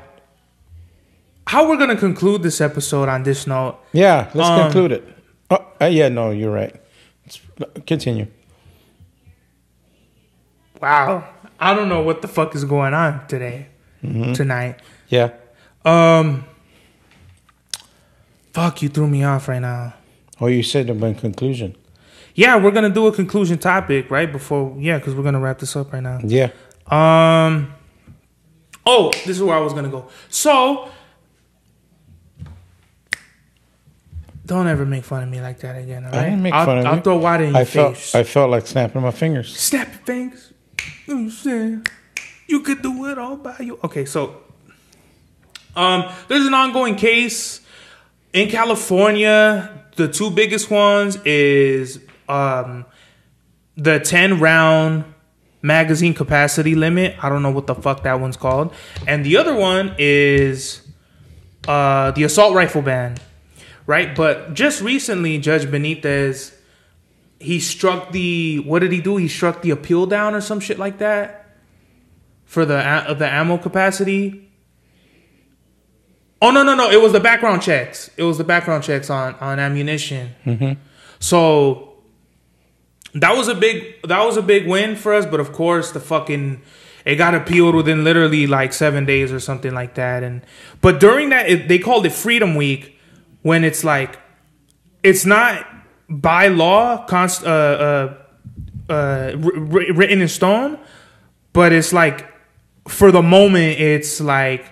How we're going to conclude this episode on this note? Yeah, let's conclude it. Oh, yeah, no, you're right. Let's continue. Wow. I don't know what the fuck is going on tonight. Yeah. Fuck, you threw me off right now. Oh, you said about conclusion. Yeah, we're going to do a conclusion topic right before, because we're going to wrap this up right now. Yeah. Oh, this is where I was going to go. So, don't ever make fun of me like that again, all right? I didn't make fun of you. I'll throw water in your face. I felt like snapping my fingers. Snap your fingers. You know what I'm saying? You could do it all by you. Okay, so there's an ongoing case in California. The two biggest ones is the 10-round magazine capacity limit. I don't know what the fuck that one's called. And the other one is the assault rifle ban. Right? But just recently, Judge Benitez, he struck what did he do? He struck the appeal down or some shit like that for the ammo capacity. Oh, no. It was the background checks. It was the background checks on ammunition. Mm-hmm. So that was a big win for us. But of course, it got appealed within literally like 7 days or something like that. But during that, they called it Freedom Week. When it's like, it's not by law, written in stone, but it's like, for the moment, it's like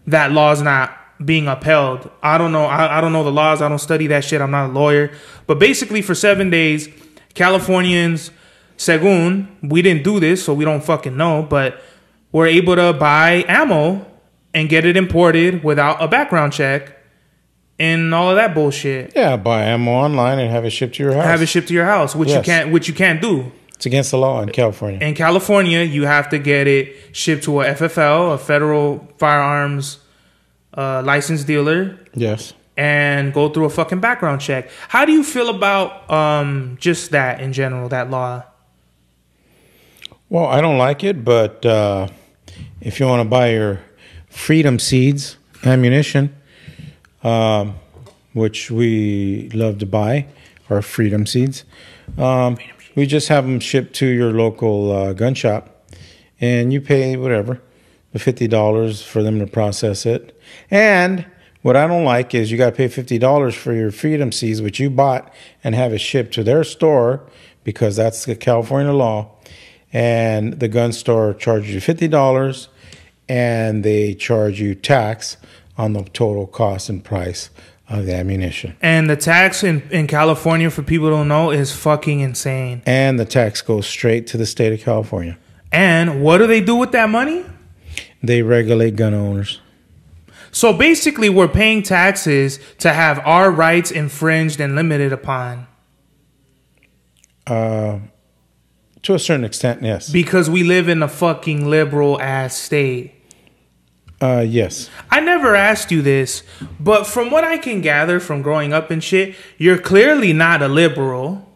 that law's not being upheld. I don't know. I don't know the laws. I don't study that shit. I'm not a lawyer. But basically, for 7 days, Californians, según, we didn't do this, so we don't fucking know, but we're able to buy ammo and get it imported without a background check. And all of that bullshit. Yeah, buy ammo online and have it shipped to your house. Which you can't do. It's against the law in California. In California, you have to get it shipped to a FFL, a federal firearms licensed dealer. Yes. And go through a fucking background check. How do you feel about just that in general, that law? Well, I don't like it, but if you want to buy your Freedom Seeds ammunition, which we love to buy, our Freedom Seeds. We just have them shipped to your local gun shop, and you pay whatever, the $50 for them to process it. And what I don't like is you got to pay $50 for your Freedom Seeds, which you bought, and have it shipped to their store, because that's the California law. And the gun store charges you $50, and they charge you tax on the total cost and price of the ammunition. And the tax in California, for people who don't know, is fucking insane. And the tax goes straight to the state of California. And what do they do with that money? They regulate gun owners. So basically, we're paying taxes to have our rights infringed and limited upon. To a certain extent, yes. Because we live in a fucking liberal-ass state. Yes. I never asked you this, but from what I can gather from growing up and shit, you're clearly not a liberal.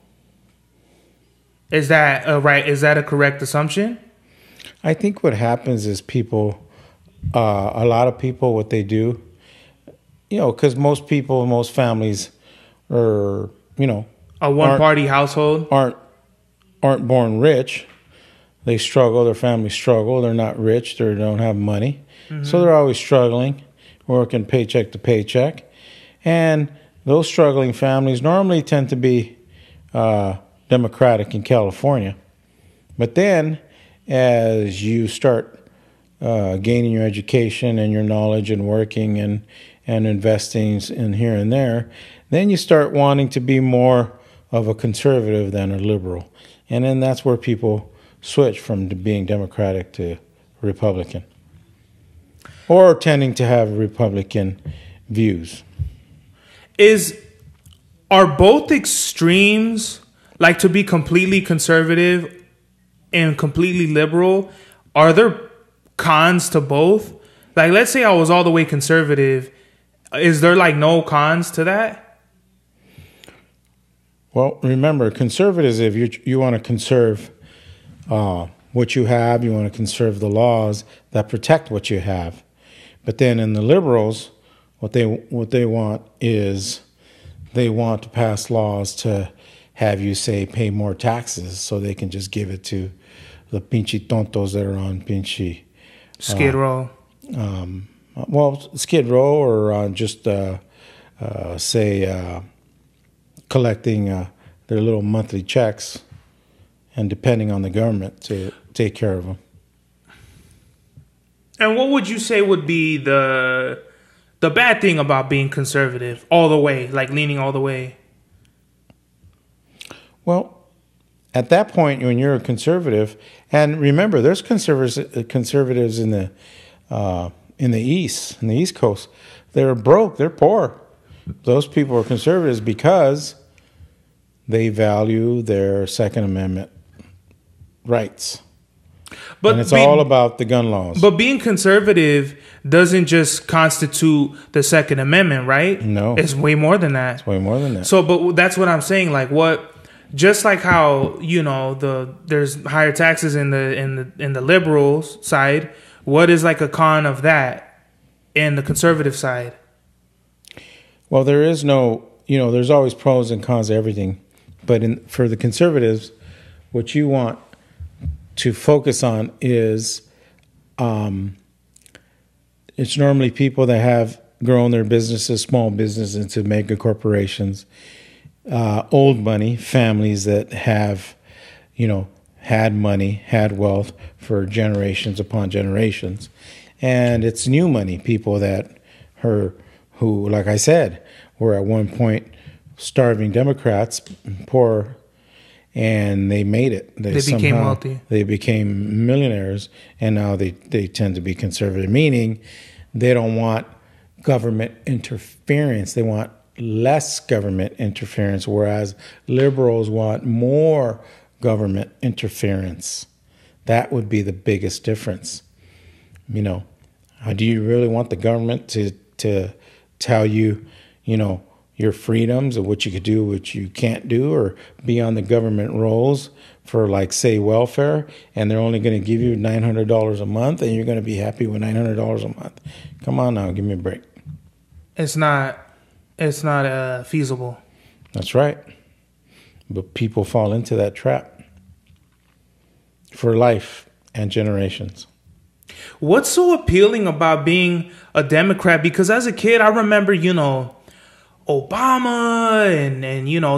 Is that right? Is that a correct assumption? I think what happens is people, a lot of people, what they do, because most families are, a one-party household, aren't born rich. They struggle. Their families struggle. They're not rich. They don't have money. Mm-hmm. So they're always struggling, working paycheck to paycheck. And those struggling families normally tend to be Democratic in California. But then as you start gaining your education and your knowledge and working and investing in here and there, then you start wanting to be more of a conservative than a liberal. And then that's where people switch from being Democratic to Republican, or tending to have Republican views. Are both extremes, like to be completely conservative and completely liberal, are there cons to both? Like, let's say I was all the way conservative. Is there like no cons to that? Well, remember, conservatives, if you want to conserve what you have, you want to conserve the laws that protect what you have. But then in the liberals, what they want is they want to pass laws to have you, say, pay more taxes so they can just give it to the pinche tontos that are on pinche Skid Row. Skid Row, or just say collecting their little monthly checks and depending on the government to take care of them. And what would you say would be the bad thing about being conservative all the way, like leaning all the way? Well, at that point, when you're a conservative, and remember, there's conservatives in the East Coast. They're broke, they're poor. Those people are conservatives because they value their Second Amendment rights. But and it's all about the gun laws. But being conservative doesn't just constitute the Second Amendment, right? No. It's way more than that. It's way more than that. So, but that's what I'm saying. Like, just like how, there's higher taxes in the liberals side, what is like a con of that in the conservative side? Well, there is no, there's always pros and cons to everything. But for the conservatives, what you want to focus on is it's normally people that have grown their businesses, small businesses, into mega corporations, old money, families that have, had money, had wealth for generations upon generations. And it's new money, people that who, like I said, were at one point starving Democrats, poor, and they made it. They became wealthy. They became millionaires, and now they tend to be conservative, meaning they don't want government interference. They want less government interference, whereas liberals want more government interference. That would be the biggest difference. Do you really want the government to tell you, your freedoms and what you could do, what you can't do, or be on the government rolls for, like, say, welfare, and they're only going to give you $900 a month, and you're going to be happy with $900 a month? Come on now, give me a break. It's not feasible. That's right. But people fall into that trap for life and generations. What's so appealing about being a Democrat? Because as a kid, I remember, Obama and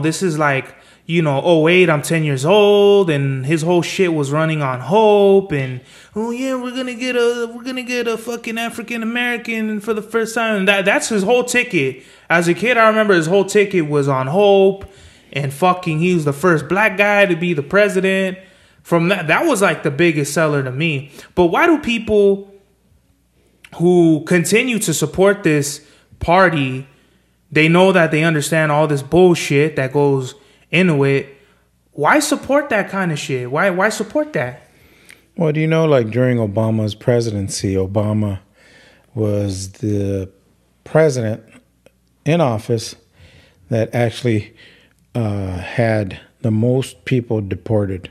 this is like, 08, I'm 10 years old, and his whole shit was running on hope, and we're gonna get a fucking African American for the first time. And that's his whole ticket. As a kid, I remember his whole ticket was on hope, and he was the first black guy to be the president. From that was like the biggest seller to me. But why do people who continue to support this party, they know that they understand all this bullshit that goes into it, why support that kind of shit? Why support that? Well, like during Obama's presidency, Obama was the president in office that actually had the most people deported.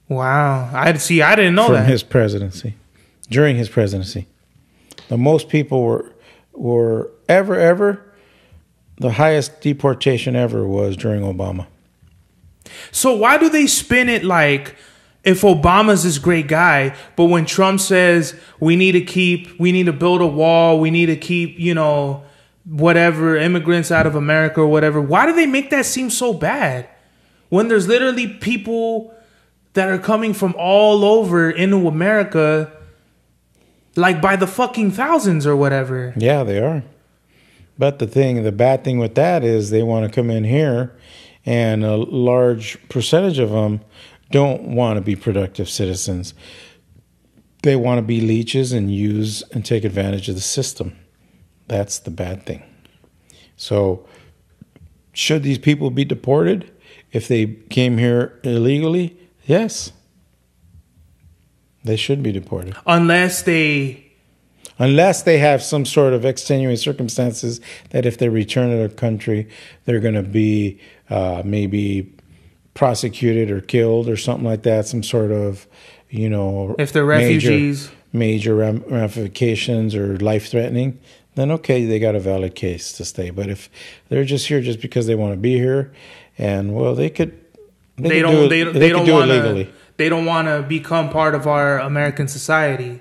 Wow. I didn't know that. From his presidency. During his presidency. The most people were ever, the highest deportation ever was during Obama. So why do they spin it like, if Obama's this great guy, but when Trump says we need to build a wall, we need to keep, whatever, immigrants out of America or whatever, why do they make that seem so bad? When there's literally people that are coming from all over into America, like by the fucking thousands or whatever. Yeah, they are. But the bad thing with that is they want to come in here, and a large percentage of them don't want to be productive citizens. They want to be leeches and use and take advantage of the system. That's the bad thing. So, should these people be deported if they came here illegally? Yes. They should be deported. Unless they have some sort of extenuating circumstances that if they return to their country, they're going to be maybe prosecuted or killed or something like that. Some sort of, if they're refugees, major ramifications or life-threatening, then okay, they got a valid case to stay. But if they're just here just because they want to be here, and well, they could do it legally. They don't want to become part of our American society.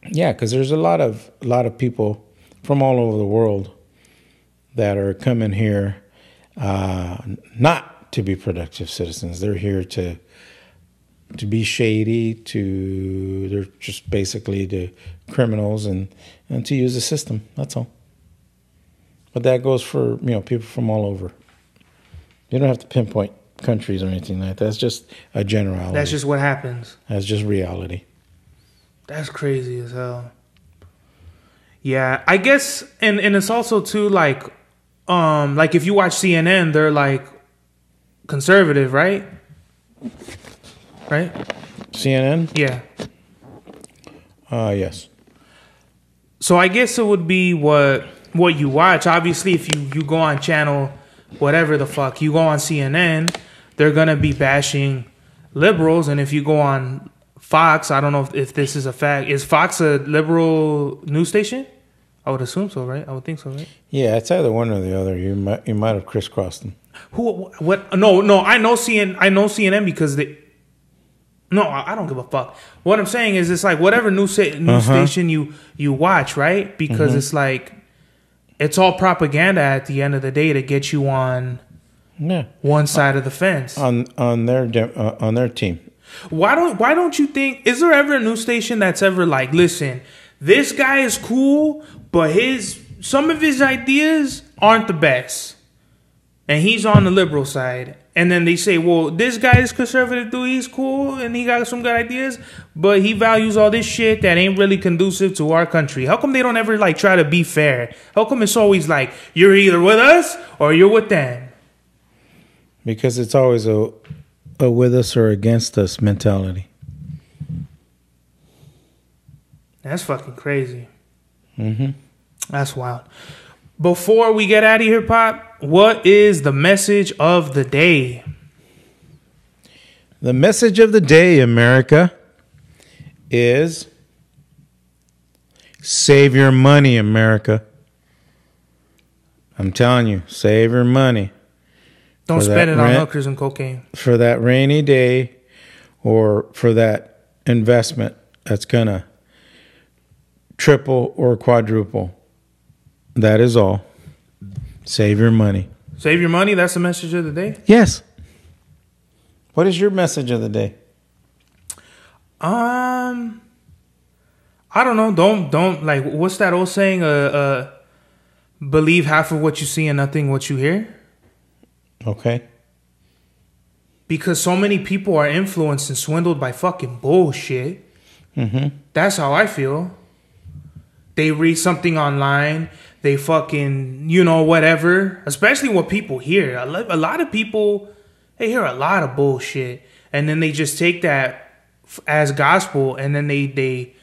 Yeah, because there's a lot of people from all over the world that are coming here not to be productive citizens. They're here to be shady. They're just basically the criminals and to use the system. That's all. But that goes for people from all over. You don't have to pinpoint countries or anything like that. That's just a generality. That's just what happens. That's just reality. That's crazy as hell. Yeah, I guess, and it's also too like if you watch CNN, they're like conservative, right? Right? CNN? Yeah. Yes. So I guess it would be what you watch. Obviously, if you go on channel whatever the fuck, you go on CNN, they're gonna be bashing liberals, and if you go on Fox, I don't know if this is a fact. Is Fox a liberal news station? I would assume so, right? I would think so, right? Yeah, it's either one or the other. You might have crisscrossed them. Who? What? No. I know CNN because they. No, I don't give a fuck. What I'm saying is, it's like whatever news station you watch, right? Because it's like it's all propaganda at the end of the day to get you on one side of the fence on their team. Why don't you think, is there ever a news station that's ever like, listen, this guy is cool, but some of his ideas aren't the best, and he's on the liberal side, and then they say, well, this guy is conservative dude, he's cool and he got some good ideas, but he values all this shit that ain't really conducive to our country? How come they don't ever like try to be fair? How come it's always like, you're either with us or you're with them? Because it's always a with us or against us mentality. That's fucking crazy. That's wild. Before we get out of here, Pop, what is the message of the day? The message of the day, America, is save your money, America. I'm telling you, save your money. Don't spend it on hookers and cocaine. For that rainy day or for that investment that's going to triple or quadruple. That is all. Save your money. Save your money? That's the message of the day? Yes. What is your message of the day? I don't know. Don't like, what's that old saying? Believe half of what you see and nothing what you hear. Okay. Because so many people are influenced and swindled by fucking bullshit. That's how I feel. They read something online, they fucking, whatever. Especially what people hear. A lot of people, they hear a lot of bullshit, and then they just take that as gospel, and then they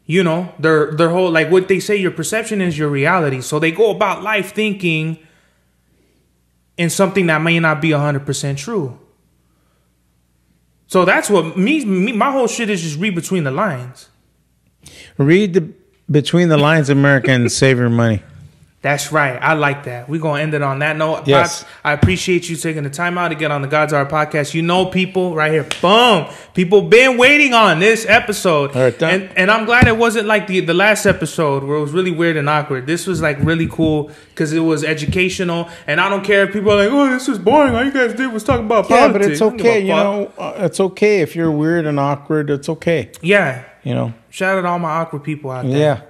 their whole, like what they say, your perception is your reality. So they go about life thinking in something that may not be 100% true. So that's what my whole shit is, just read between the lines. Read between the lines, America, and save your money. That's right. I like that. We're going to end it on that note. Yes. Pops, I appreciate you taking the time out to get on the God's Hour podcast. You know, people right here, boom. People been waiting on this episode. All right, and I'm glad it wasn't like the last episode where it was really weird and awkward. This was like really cool because it was educational. And I don't care if people are like, oh, this is boring. All you guys did was talk about politics. Yeah, but it's okay. You know, it's okay if you're weird and awkward. It's okay. Yeah. You know. Shout out to all my awkward people out there. Yeah.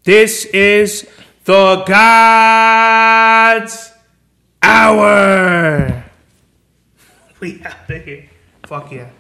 This is the God's Hour. We out of here. Fuck yeah.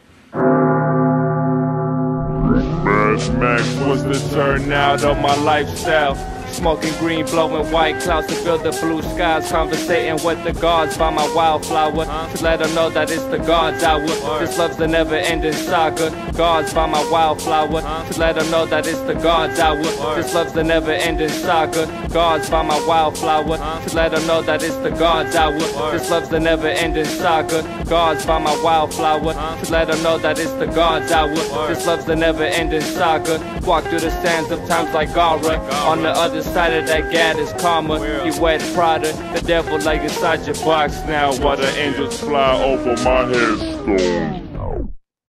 Mad Max was the turnout of my lifestyle. Smoking green, blowing white clouds to fill the blue skies. Conversating with the gods by my wildflower to let them know that it's the God's hour. This love's the never-ending saga. Gods by my wildflower to let them know that it's the God's hour. This love's the never-ending saga. Gods by my wildflower to let them know that it's the God's hour. This love's the never-ending saga. Gods by my wildflower to let them know that it's the God's hour. This love's the never-ending saga. Walk through the sands of times like Gara. On the other side of that gad is karma. You wet Prada, the devil like inside your box now. While the angels fly over my headstone.